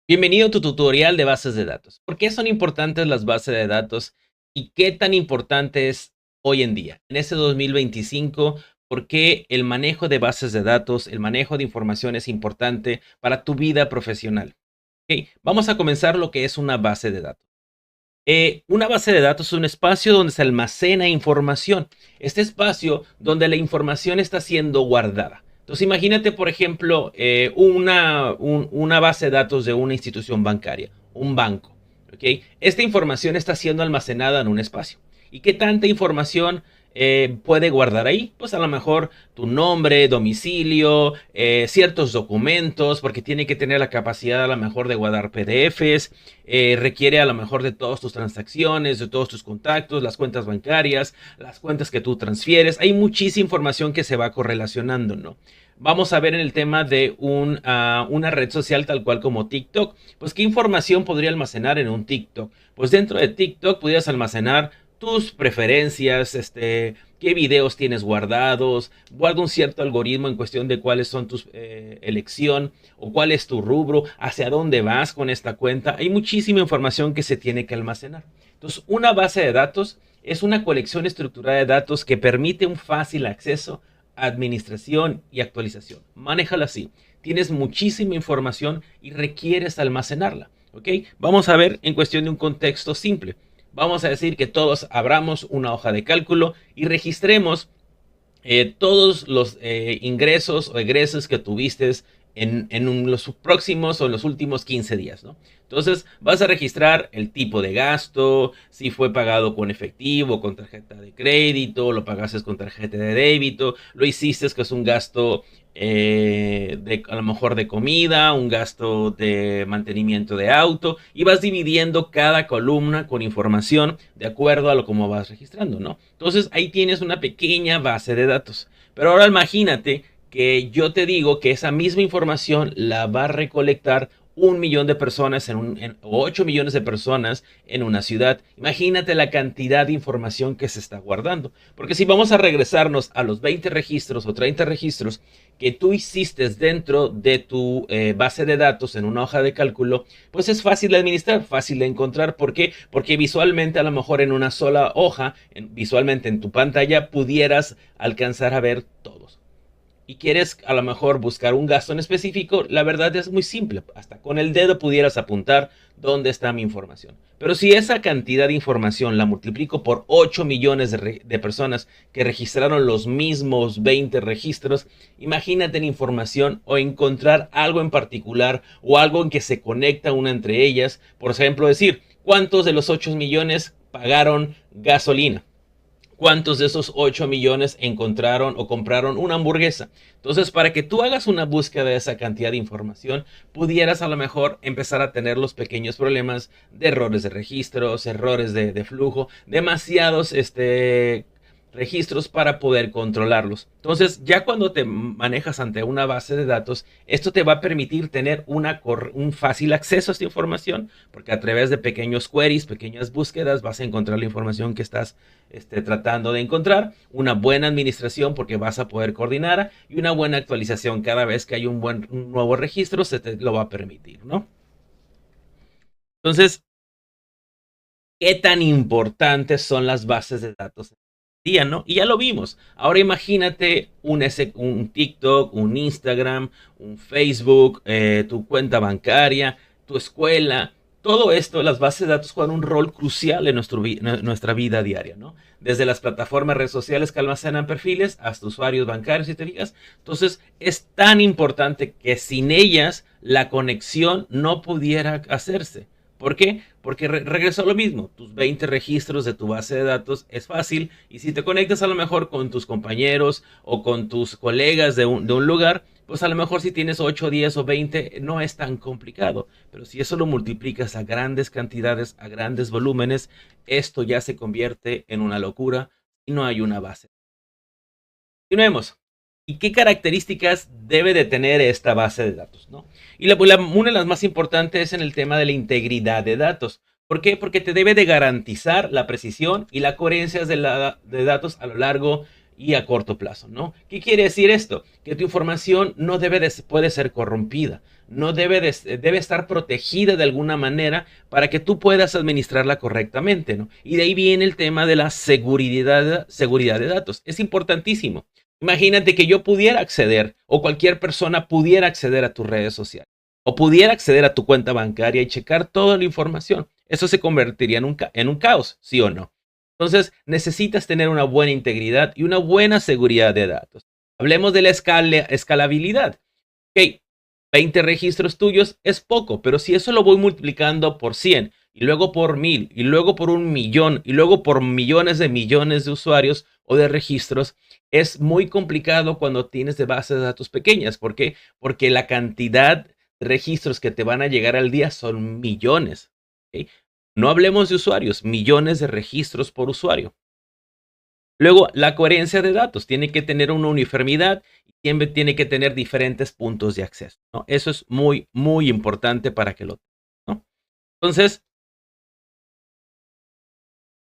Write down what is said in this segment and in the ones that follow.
Bienvenido a tu tutorial de bases de datos. ¿Por qué son importantes las bases de datos y qué tan importante es hoy en día? En este 2025, ¿por qué el manejo de bases de datos, el manejo de información es importante para tu vida profesional? Ok, vamos a comenzar lo que es una base de datos. Una base de datos es un espacio donde se almacena información. Este espacio donde la información está siendo guardada. Entonces imagínate, por ejemplo, una base de datos de una institución bancaria, un banco. ¿Ok? Esta información está siendo almacenada en un espacio. ¿Y qué tanta información puede guardar ahí? Pues a lo mejor tu nombre, domicilio, ciertos documentos, porque tiene que tener la capacidad a lo mejor de guardar PDFs, requiere a lo mejor de todas tus transacciones, de todos tus contactos, las cuentas bancarias, las cuentas que tú transfieres. Hay muchísima información que se va correlacionando, ¿no? Vamos a ver en el tema de una red social tal cual como TikTok. Pues, ¿qué información podría almacenar en un TikTok? Pues dentro de TikTok pudieras almacenar tus preferencias, qué videos tienes guardados, o algún cierto algoritmo en cuestión de cuáles son tus elección o cuál es tu rubro, hacia dónde vas con esta cuenta. Hay muchísima información que se tiene que almacenar. Entonces, una base de datos es una colección estructurada de datos que permite un fácil acceso, administración y actualización. Manéjala así. Tienes muchísima información y requieres almacenarla. ¿Ok? Vamos a ver en cuestión de un contexto simple. Vamos a decir que todos abramos una hoja de cálculo y registremos todos los ingresos o egresos que tuviste en los próximos o en los últimos 15 días, ¿no? Entonces vas a registrar el tipo de gasto, si fue pagado con efectivo, con tarjeta de crédito, lo pagaste con tarjeta de débito, lo hiciste que es un gasto a lo mejor de comida, un gasto de mantenimiento de auto, y vas dividiendo cada columna con información de acuerdo a lo como vas registrando, ¿no? Entonces ahí tienes una pequeña base de datos. Pero ahora imagínate que yo te digo que esa misma información la va a recolectar 1 millón de personas o 8 millones de personas en una ciudad. Imagínate la cantidad de información que se está guardando. Porque si vamos a regresarnos a los 20 registros o 30 registros que tú hiciste dentro de tu base de datos en una hoja de cálculo, pues es fácil de administrar, fácil de encontrar. ¿Por qué? Porque visualmente a lo mejor en una sola hoja, visualmente en tu pantalla, pudieras alcanzar a ver todos. Y quieres a lo mejor buscar un gasto en específico, la verdad es muy simple. Hasta con el dedo pudieras apuntar dónde está mi información. Pero si esa cantidad de información la multiplico por 8 millones de personas que registraron los mismos 20 registros, imagínate la información o encontrar algo en particular o algo en que se conecta una entre ellas. Por ejemplo, decir, ¿cuántos de los 8 millones pagaron gasolina? ¿Cuántos de esos 8 millones encontraron o compraron una hamburguesa? Entonces, para que tú hagas una búsqueda de esa cantidad de información, pudieras a lo mejor empezar a tener los pequeños problemas de errores de registros, errores de flujo, demasiados registros para poder controlarlos. Entonces, ya cuando te manejas ante una base de datos, esto te va a permitir tener un fácil acceso a esta información, porque a través de pequeños queries, pequeñas búsquedas, vas a encontrar la información que estás tratando de encontrar, una buena administración porque vas a poder coordinar y una buena actualización cada vez que hay un nuevo registro se te lo va a permitir, ¿no? Entonces, ¿qué tan importantes son las bases de datos en el día, no? Y ya lo vimos. Ahora imagínate un TikTok, un Instagram, un Facebook, tu cuenta bancaria, tu escuela. Todo esto, las bases de datos juegan un rol crucial en nuestra vida diaria, ¿no? Desde las plataformas redes sociales que almacenan perfiles hasta usuarios bancarios, si te fijas. Entonces, es tan importante que sin ellas la conexión no pudiera hacerse. ¿Por qué? Porque regreso a lo mismo. Tus 20 registros de tu base de datos es fácil. Y si te conectas a lo mejor con tus compañeros o con tus colegas de un lugar, pues a lo mejor si tienes 8, 10 o 20 no es tan complicado. Pero si eso lo multiplicas a grandes cantidades, a grandes volúmenes, esto ya se convierte en una locura y no hay una base. Continuemos. ¿Y qué características debe de tener esta base de datos, no? Y una de las más importantes es en el tema de la integridad de datos. ¿Por qué? Porque te debe de garantizar la precisión y la coherencia de datos a lo largo y a corto plazo, ¿no? ¿Qué quiere decir esto? Que tu información no puede ser corrompida, no debe estar protegida de alguna manera para que tú puedas administrarla correctamente, ¿no? Y de ahí viene el tema de la seguridad de datos. Es importantísimo. Imagínate que yo pudiera acceder o cualquier persona pudiera acceder a tus redes sociales o pudiera acceder a tu cuenta bancaria y checar toda la información. Eso se convertiría en un caos, ¿sí o no? Entonces, necesitas tener una buena integridad y una buena seguridad de datos. Hablemos de la escalabilidad. Ok, 20 registros tuyos es poco, pero si eso lo voy multiplicando por 100 y luego por 1000 y luego por 1 millón y luego por millones de usuarios o de registros, es muy complicado cuando tienes de bases de datos pequeñas. ¿Por qué? Porque la cantidad de registros que te van a llegar al día son millones. ¿Ok? No hablemos de usuarios, millones de registros por usuario. Luego, la coherencia de datos tiene que tener una uniformidad y siempre tiene que tener diferentes puntos de acceso, ¿no? Eso es muy, muy importante para que lo tengan, ¿no? Entonces,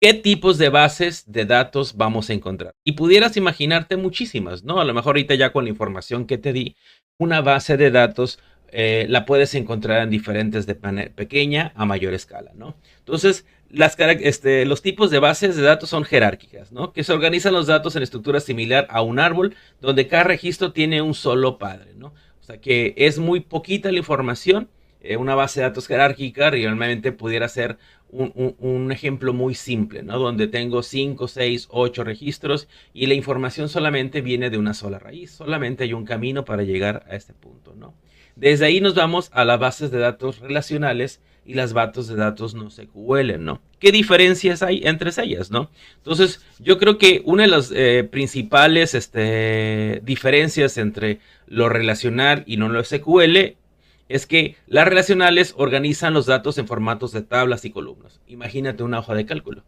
¿qué tipos de bases de datos vamos a encontrar? Y pudieras imaginarte muchísimas, ¿no? A lo mejor ahorita ya con la información que te di, una base de datos la puedes encontrar en diferentes de pequeña a mayor escala, ¿no? Entonces, los tipos de bases de datos son jerárquicas, ¿no? Que se organizan los datos en estructura similar a un árbol, donde cada registro tiene un solo padre, ¿no? O sea que es muy poquita la información. Una base de datos jerárquica realmente pudiera ser un ejemplo muy simple, ¿no? Donde tengo 5, 6, 8 registros y la información solamente viene de una sola raíz. Solamente hay un camino para llegar a este punto, ¿no? Desde ahí nos vamos a las bases de datos relacionales y las bases de datos no SQL, ¿no? ¿Qué diferencias hay entre ellas, no? Entonces, yo creo que una de las principales diferencias entre lo relacional y no lo SQL es que las relacionales organizan los datos en formatos de tablas y columnas. Imagínate una hoja de cálculo.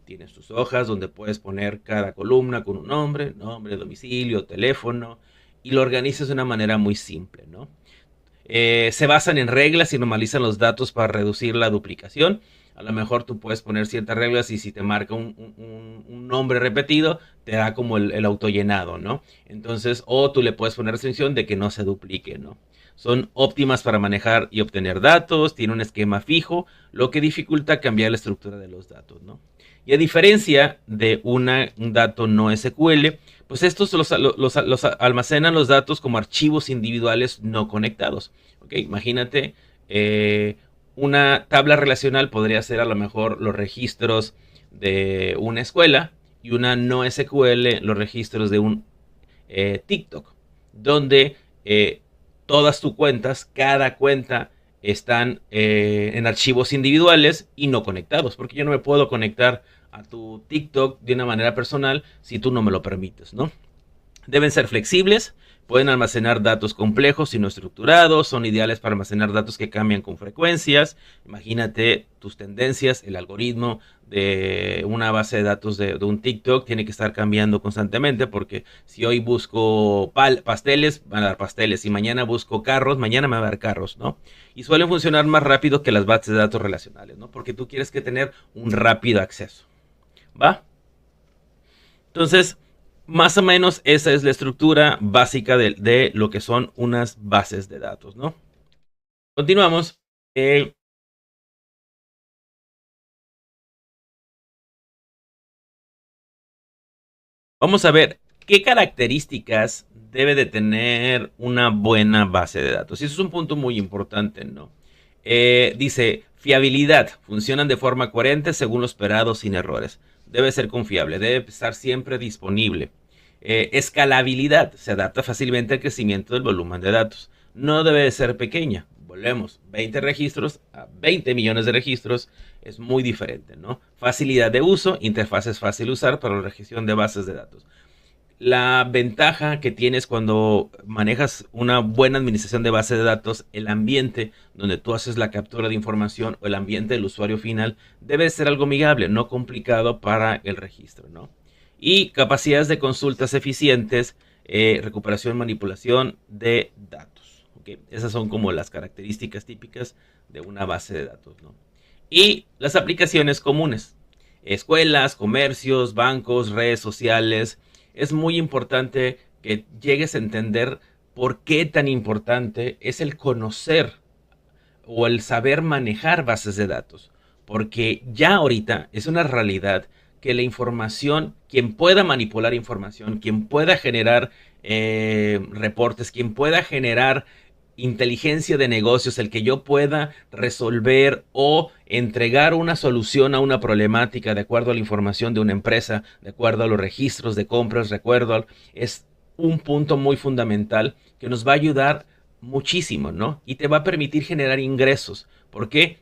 Tienes tus hojas donde puedes poner cada columna con un nombre, domicilio, teléfono, y lo organizas de una manera muy simple, ¿no? Se basan en reglas y normalizan los datos para reducir la duplicación. A lo mejor tú puedes poner ciertas reglas y si te marca un nombre repetido, te da como el autollenado, ¿no? Entonces, o tú le puedes poner restricción de que no se duplique, ¿no? Son óptimas para manejar y obtener datos, tiene un esquema fijo, lo que dificulta cambiar la estructura de los datos, ¿no? Y a diferencia de un dato no SQL, pues estos los almacenan los datos como archivos individuales no conectados. ¿Okay? Imagínate, una tabla relacional podría ser a lo mejor los registros de una escuela y una no SQL los registros de un TikTok, donde todas tus cuentas, cada cuenta están en archivos individuales y no conectados, porque yo no me puedo conectar a tu TikTok de una manera personal si tú no me lo permites, ¿no? Deben ser flexibles, pueden almacenar datos complejos y no estructurados, son ideales para almacenar datos que cambian con frecuencias. Imagínate tus tendencias, el algoritmo de una base de datos de un TikTok tiene que estar cambiando constantemente porque si hoy busco pasteles, van a dar pasteles. Si mañana busco carros, mañana me va a dar carros, ¿no? Y suelen funcionar más rápido que las bases de datos relacionales, ¿no? Porque tú quieres que tener un rápido acceso, ¿va? Entonces, más o menos esa es la estructura básica de lo que son unas bases de datos, ¿no? Continuamos. Vamos a ver qué características debe de tener una buena base de datos. Y eso es un punto muy importante, ¿no? Dice, fiabilidad. Funcionan de forma coherente según lo esperado sin errores. Debe ser confiable, debe estar siempre disponible. Escalabilidad. Se adapta fácilmente al crecimiento del volumen de datos. No debe de ser pequeña. Volvemos, 20 registros a 20 millones de registros es muy diferente, ¿no? Facilidad de uso, interfaces fácil de usar para la gestión de bases de datos. La ventaja que tienes cuando manejas una buena administración de base de datos, el ambiente donde tú haces la captura de información o el ambiente del usuario final debe ser algo amigable, no complicado para el registro, ¿no? Y capacidades de consultas eficientes, recuperación, manipulación de datos. ¿Okay? Esas son como las características típicas de una base de datos, ¿no? Y las aplicaciones comunes, escuelas, comercios, bancos, redes sociales, es muy importante que llegues a entender por qué tan importante es el conocer o el saber manejar bases de datos. Porque ya ahorita es una realidad que la información, quien pueda manipular información, quien pueda generar reportes, quien pueda generar inteligencia de negocios, el que yo pueda resolver o entregar una solución a una problemática de acuerdo a la información de una empresa, de acuerdo a los registros de compras, es un punto muy fundamental que nos va a ayudar muchísimo, ¿no? Y te va a permitir generar ingresos. ¿Por qué?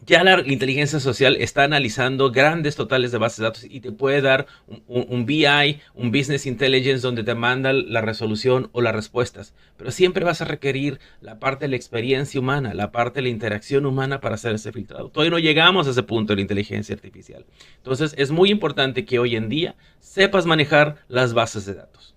Ya la inteligencia social está analizando grandes totales de bases de datos y te puede dar un BI, un Business Intelligence, donde te manda la resolución o las respuestas. Pero siempre vas a requerir la parte de la experiencia humana, la parte de la interacción humana para hacer ese filtrado. Todavía no llegamos a ese punto de la inteligencia artificial. Entonces es muy importante que hoy en día sepas manejar las bases de datos.